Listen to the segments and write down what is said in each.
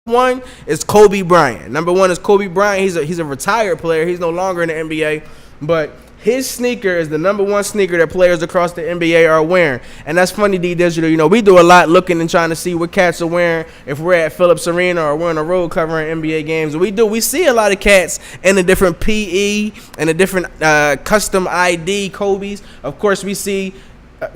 one is Kobe Bryant. Number one is Kobe Bryant. He's a retired player. He's no longer in the NBA, but his sneaker is the number one sneaker that players across the NBA are wearing. And that's funny, D Digital. You know, we do a lot looking and trying to see what cats are wearing if we're at Phillips Arena or we're on the road covering NBA games. We see a lot of cats in the different PE and the different custom ID Kobe's. Of course, we see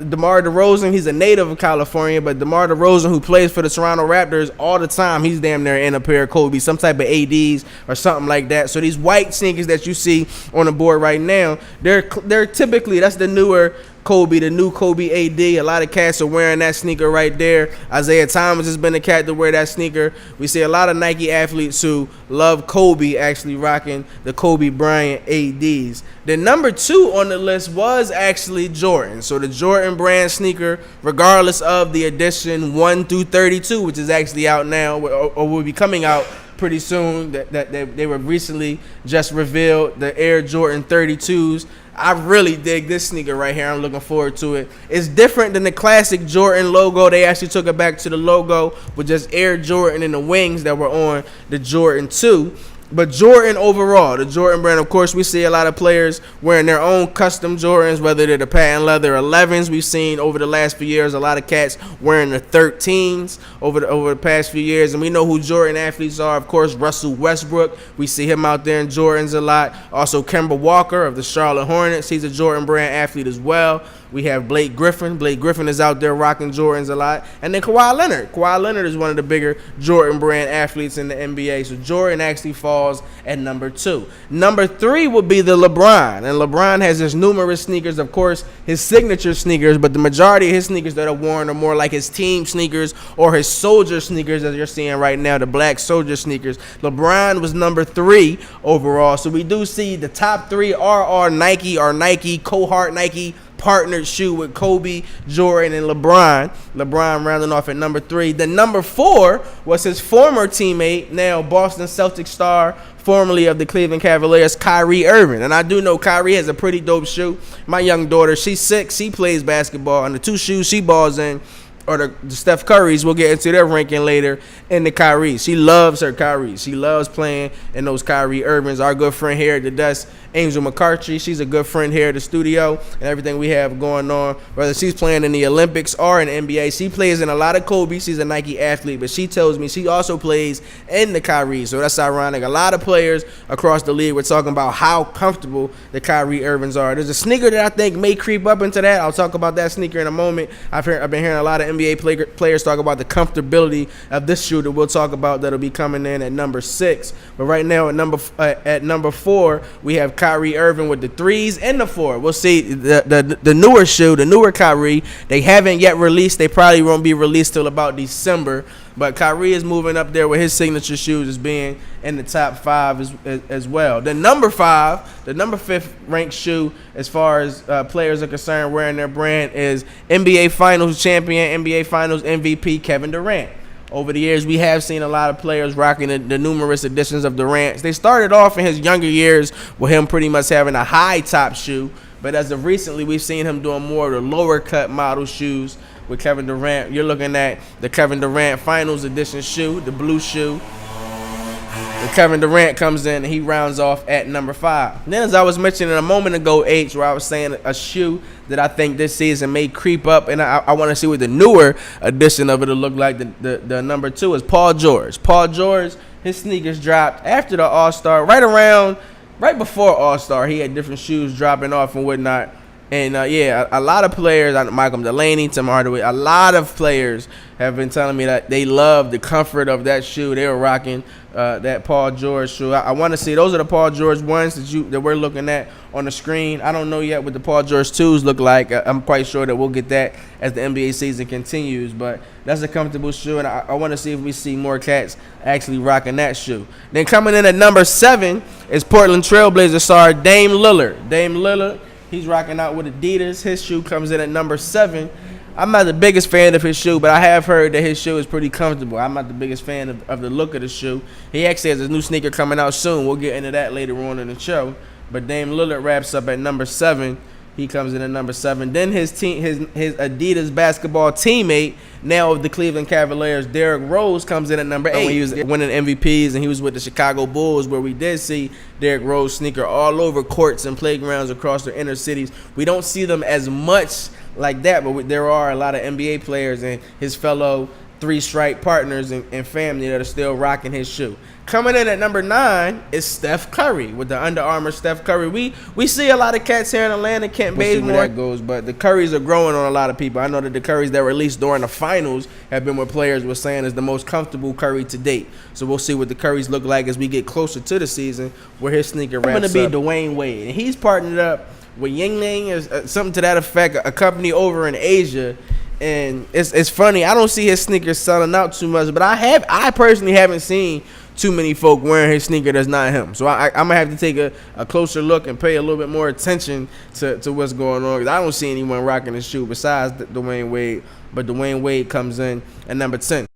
DeMar DeRozan. He's a native of California, but DeMar DeRozan, who plays for the Toronto Raptors all the time, he's damn near in a pair of Kobe, some type of ADs or something like that. So these white sneakers that you see on the board right now, they're typically, that's the newer Kobe, the new Kobe AD. A lot of cats are wearing that sneaker right there. Isaiah Thomas has been a cat to wear that sneaker. We see a lot of Nike athletes who love Kobe actually rocking the Kobe Bryant ADs. The number 2 on the list was actually Jordan. So the Jordan brand sneaker, regardless of the edition 1 through 32, which is actually out now or will be coming out pretty soon, that they were recently just revealed, the Air Jordan 32s. I really dig this sneaker right here. I'm looking forward to it. It's different than the classic Jordan logo. They actually took it back to the logo with just Air Jordan and the wings that were on the Jordan 2. But Jordan overall, the Jordan brand, of course, we see a lot of players wearing their own custom Jordans, whether they're the patent leather 11s. We've seen over the last few years a lot of cats wearing the 13s over the past few years. And we know who Jordan athletes are. Of course, Russell Westbrook. We see him out there in Jordans a lot. Also, Kemba Walker of the Charlotte Hornets. He's a Jordan brand athlete as well. We have Blake Griffin. Blake Griffin is out there rocking Jordans a lot. And then Kawhi Leonard. Kawhi Leonard is one of the bigger Jordan brand athletes in the NBA. So Jordan actually falls at number 2. Number 3 would be the LeBron. And LeBron has his numerous sneakers, of course, his signature sneakers. But the majority of his sneakers that are worn are more like his team sneakers or his soldier sneakers, as you're seeing right now, the black soldier sneakers. LeBron was number 3 overall. So we do see the top 3 are Nike or Nike, Cohort Nike partnered shoe with Kobe, Jordan, and LeBron. LeBron rounding off at number 3. The number 4 was his former teammate, now Boston Celtics star, formerly of the Cleveland Cavaliers, Kyrie Irving. And I do know Kyrie has a pretty dope shoe. My young daughter, she's 6. She plays basketball, and the 2 shoes she balls in or the Steph Currys, we'll get into their ranking later, and the Kyrie. She loves her Kyrie. She loves playing in those Kyrie Irvings. Our good friend here at the desk, Angel McCarthy, she's a good friend here at the studio and everything we have going on, whether she's playing in the Olympics or in the NBA. She plays in a lot of Kobe. She's a Nike athlete, but she tells me she also plays in the Kyrie, so that's ironic. A lot of players across the league were talking about how comfortable the Kyrie Irvings are. There's a sneaker that I think may creep up into that. I'll talk about that sneaker in a moment. I've been hearing a lot of NBA players talk about the comfortability of this shoe that we'll talk about that'll be coming in at number 6. But right now at number 4, we have Kyrie Irving with the 3s and the 4. We'll see the newer shoe, the newer Kyrie. They haven't yet released. They probably won't be released till about December. But Kyrie is moving up there with his signature shoes as being in the top 5 as well. The number 5, the number 5th ranked shoe as far as players are concerned wearing their brand is NBA Finals champion, NBA Finals MVP Kevin Durant. Over the years, we have seen a lot of players rocking the numerous editions of Durant. They started off in his younger years with him pretty much having a high top shoe. But as of recently, we've seen him doing more of the lower cut model shoes with Kevin Durant. You're looking at the Kevin Durant Finals Edition shoe, the blue shoe. And Kevin Durant comes in and he rounds off at number 5. Then, as I was mentioning a moment ago, H, where I was saying a shoe that I think this season may creep up, and I want to see what the newer edition of it will look like. The number 2 is Paul George. Paul George, his sneakers dropped after the All-Star, right before All-Star. He had different shoes dropping off and whatnot. And, a lot of players, Michael Delaney, Tim Hardaway, a lot of players have been telling me that they love the comfort of that shoe. They were rocking that Paul George shoe. I want to see. Those are the Paul George ones that we're looking at on the screen. I don't know yet what the Paul George 2s look like. I'm quite sure that we'll get that as the NBA season continues. But that's a comfortable shoe, and I want to see if we see more cats actually rocking that shoe. Then coming in at number 7 is Portland Trailblazers star Dame Lillard. Dame Lillard, he's rocking out with Adidas. His shoe comes in at number 7. I'm not the biggest fan of his shoe, but I have heard that his shoe is pretty comfortable. I'm not the biggest fan of the look of the shoe. He actually has a new sneaker coming out soon. We'll get into that later on in the show. But Dame Lillard wraps up at number 7 He comes in at number 7. Then his Adidas basketball teammate, now of the Cleveland Cavaliers, Derrick Rose, comes in at number 8. When he was winning MVPs and he was with the Chicago Bulls, where we did see Derrick Rose sneaker all over courts and playgrounds across the inner cities. We don't see them as much like that, but there are a lot of NBA players and his fellow three-stripe partners and family that are still rocking his shoe. Coming in at number 9 is Steph Curry with the Under Armour Steph Curry. We see a lot of cats here in Atlanta, Kent Bazemore. We'll see where that goes, but the Currys are growing on a lot of people. I know that the Currys that were released during the finals have been what players were saying is the most comfortable Curry to date. So we'll see what the Currys look like as we get closer to the season where his sneaker wraps up. It's going to be Dwayne Wade, and he's partnered up with Ying Ling, something to that effect, a company over in Asia. And it's funny, I don't see his sneakers selling out too much, but I personally haven't seen too many folk wearing his sneaker that's not him. So I'm going to have to take a closer look and pay a little bit more attention to what's going on. Because I don't see anyone rocking his shoe besides Dwayne Wade. But Dwayne Wade comes in at number 10.